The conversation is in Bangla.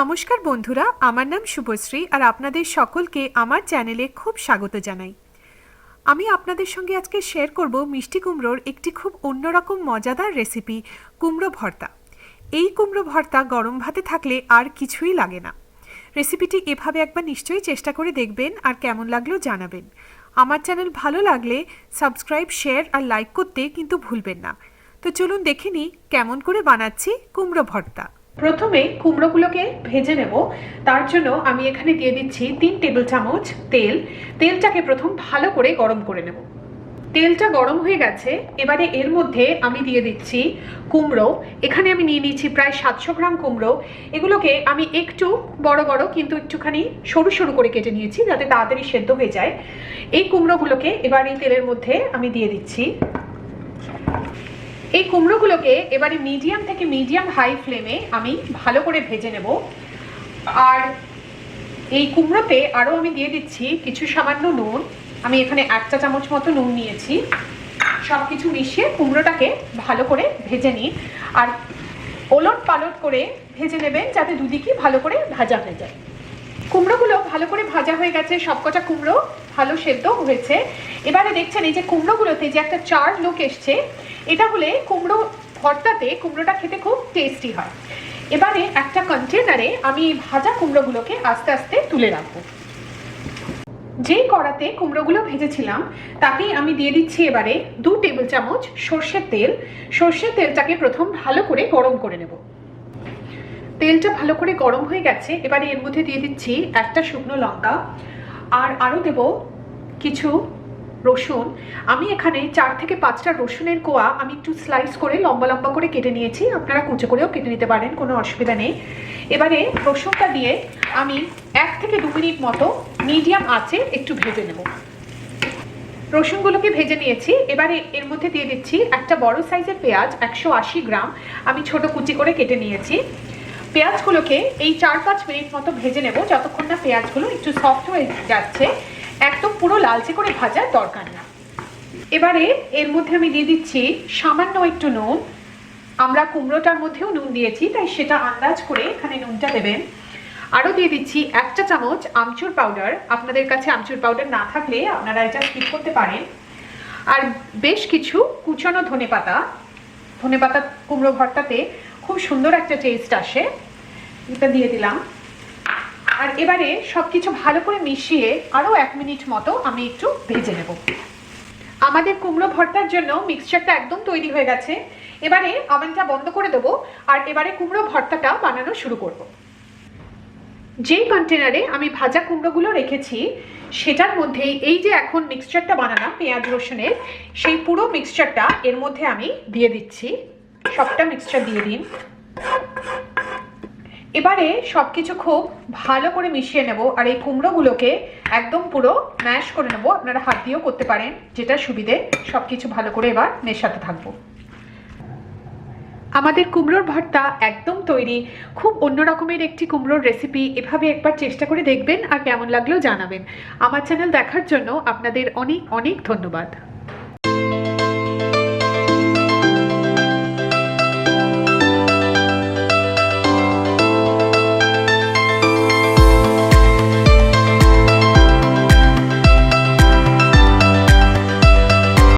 নমস্কার বন্ধুরা, আমার নাম শুভশ্রী আর আপনাদের সকলকে আমার চ্যানেলে খুব স্বাগত জানাই। আমি আপনাদের সঙ্গে আজকে শেয়ার করব মিষ্টি কুমড়োর একটি খুব অন্যরকম মজাদার রেসিপি, কুমড়ো ভর্তা। এই কুমড়ো ভর্তা গরম ভাতে থাকলে আর কিছুই লাগে না। রেসিপিটি এভাবে একবার নিশ্চয়ই চেষ্টা করে দেখবেন আর কেমন লাগলো জানাবেন। আমার চ্যানেল ভালো লাগলে সাবস্ক্রাইব, শেয়ার আর লাইক করতে কিন্তু ভুলবেন না। তো চলুন দেখে নিই কেমন করে বানাচ্ছি কুমড়ো ভর্তা। প্রথমে কুমড়োগুলোকে ভেজে নেব। তার জন্য আমি এখানে দিয়ে দিচ্ছি 3 টেবিল চামচ তেল। তেলটাকে প্রথম ভালো করে গরম করে নেব। তেলটা গরম হয়ে গেছে, এবারে এর মধ্যে আমি দিয়ে দিচ্ছি কুমড়ো। এখানে আমি নিয়ে নিয়েছি প্রায় 700 গ্রাম কুমড়ো। এগুলোকে আমি একটু বড় বড় কিন্তু একটুখানি সরু সরু করে কেটে নিয়েছি যাতে তাড়াতাড়ি সেদ্ধ হয়ে যায়। এই কুমড়োগুলোকে এবার এই তেলের মধ্যে আমি দিয়ে দিচ্ছি। এই কুমড়োগুলোকে এবারে মিডিয়াম থেকে মিডিয়াম হাই ফ্লেমে আমি ভালো করে ভেজে নেব। আর এই কুমড়োতে আরও আমি দিয়ে দিচ্ছি কিছু সামান্য নুন। আমি এখানে 1 চা চামচ মতো নুন নিয়েছি। সব কিছু মিশিয়ে কুমড়োটাকে ভালো করে ভেজে নিই। আর ওলট পালট করে ভেজে নেবেন যাতে দুদিকই ভালো করে ভাজা হয়ে যায়। কুমড়োগুলো ভালো করে ভাজা হয়ে গেছে, সবকটা কুমড়ো ভালো সেদ্ধ হয়েছে। এবারে দেখছেন এই যে কুমড়োগুলোতে যে একটা চার লুক এসছে, এটা হলে কুমড়ো ভর্তাতে কুমড়োটা খেতে খুব টেস্টি হয়। এবারে একটা কন্টেনারে আমি এই ভাজা কুমড়োগুলোকে আস্তে আস্তে তুলে রাখবো। যেই কড়াতে কুমড়োগুলো ভেজেছিলাম তাতেই আমি দিয়ে দিচ্ছি এবারে 2 টেবিল চামচ সর্ষের তেল। সর্ষের তেলটাকে প্রথম ভালো করে গরম করে নেব। তেলটা ভালো করে গরম হয়ে গেছে, এবারে এর মধ্যে দিয়ে দিচ্ছি একটা শুকনো লঙ্কা আর আরও দেব কিছু রসুন। আমি এখানে 4 থেকে 5টা রসুনের কোয়া আমি একটু স্লাইস করে লম্বা লম্বা করে কেটে নিয়েছি। আপনারা কুচো করেও কেটে নিতে পারেন, কোনো অসুবিধা নেই। এবারে রসুনটা দিয়ে আমি 1 থেকে 2 মিনিট মতো মিডিয়াম আঁচে একটু ভেজে নেব। রসুনগুলোকে ভেজে নিয়েছি। এবারে এর মধ্যে দিয়ে দিচ্ছি একটা বড় সাইজের পেঁয়াজ, 180 গ্রাম আমি ছোট কুচি করে কেটে নিয়েছি। পেঁয়াজগুলোকে এই 4-5 মিনিট মতো ভেজে নেব, যতক্ষণ না পেঁয়াজগুলো একটু সফট হয়ে যাচ্ছে। একদম পুরো লালচে করে ভাজার দরকার না। এবারে এর মধ্যে আমি দিয়ে দিচ্ছি সামান্য একটু নুন। আমরা কুমড়োটার মধ্যেও নুন দিয়েছি, তাই সেটা আন্দাজ করে এখানে নুনটা দেবেন। আরও দিয়ে দিচ্ছি 1 চা চামচ আমচুর পাউডার। আপনাদের কাছে আমচুর পাউডার না থাকলে আপনারা এটা স্কিপ করতে পারেন। আর বেশ কিছু কুচানো ধনেপাতা। ধনেপাতা কুমড়ো ভর্তাতে খুব সুন্দর একটা টেস্ট আসে, এটা দিয়ে দিলাম। আর এবারে সবকিছু ভালো করে মিশিয়ে আরও 1 মিনিট মতো আমি একটু ভেজে নেব। আমাদের কুমড়ো ভর্তার জন্য মিক্সচারটা একদম তৈরি হয়ে গেছে। এবারে ওভেনটা বন্ধ করে দেবো আর এবারে কুমড়ো ভর্তাটা বানানো শুরু করব। যেই কন্টেনারে আমি ভাজা কুমড়োগুলো রেখেছি সেটার মধ্যে এই যে এখন মিক্সচারটা বানানো পেঁয়াজ রসুনের, সেই পুরো মিক্সচারটা এর মধ্যে আমি দিয়ে দিচ্ছি। সবটা মিক্সচার দিয়ে দিন। এবারে সবকিছু খুব ভালো করে মিশিয়ে নেব আর এই কুমড়োগুলোকে একদম পুরো ম্যাশ করে নেব। আপনারা হাত দিয়েও করতে পারেন, যেটা সুবিধে। সবকিছু ভালো করে এবার মেশাতে থাকবো। আমাদের কুমড়োর ভর্তা একদম তৈরি। খুব অন্য রকমের একটি কুমড়োর রেসিপি। এভাবে একবার চেষ্টা করে দেখবেন আর কেমন লাগলো জানাবেন। আমার চ্যানেল দেখার জন্য আপনাদের অনেক অনেক ধন্যবাদ।